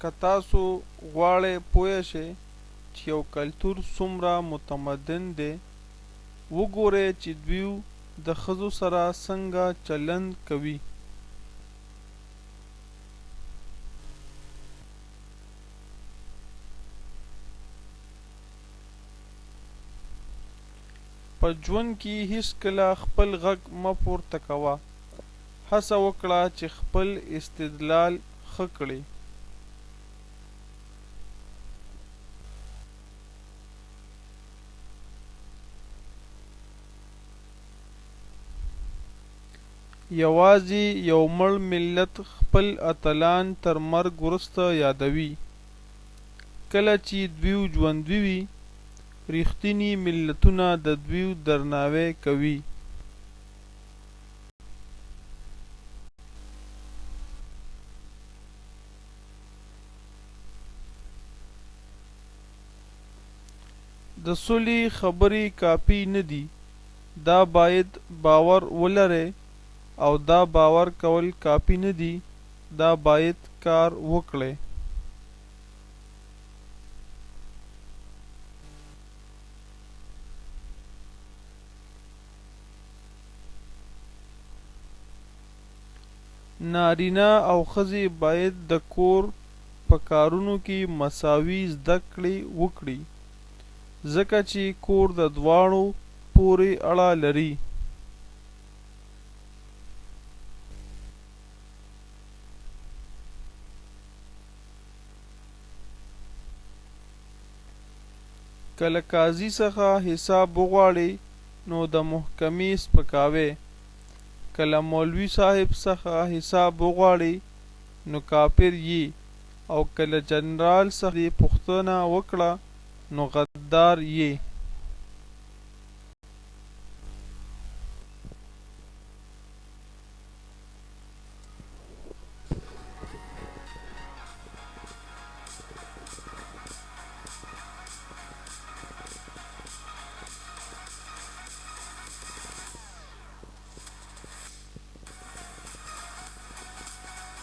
که تاسو غواړئ پوه شئ چې یو کلتور څومره متمدن دی وګورئ چې دوی د ښځو سره څنګه چلند کوي په ژوند کې هیڅکله خپل غږ مه پورته کوه هڅه وکړه چې خپل استدلال ښه کړې یوازې یو مړ ملت خپل اتلان تر مرګ وروسته یادوي کله چې دوی ژوندي وي رښتیني ملتونه د دوی درناوی کوي د صلحې خبرې کافي نه دي دا باید باور ولرئ او دا باور کول کافي نه دي دا باید کار وکړئ نارینه او ښځې باید د کور په کارونو کې مساوي زده کړې وکړي ځکه چې کور د دواړو پورې اړه لري که له قاضي څخه حساب وغواړئ نو د محکمې سپکاوی که له مولوي صاحب څخه حساب وغواړئ نو کافر یې او که له جنرال څخه پوښتنه وکړه نو غدار یې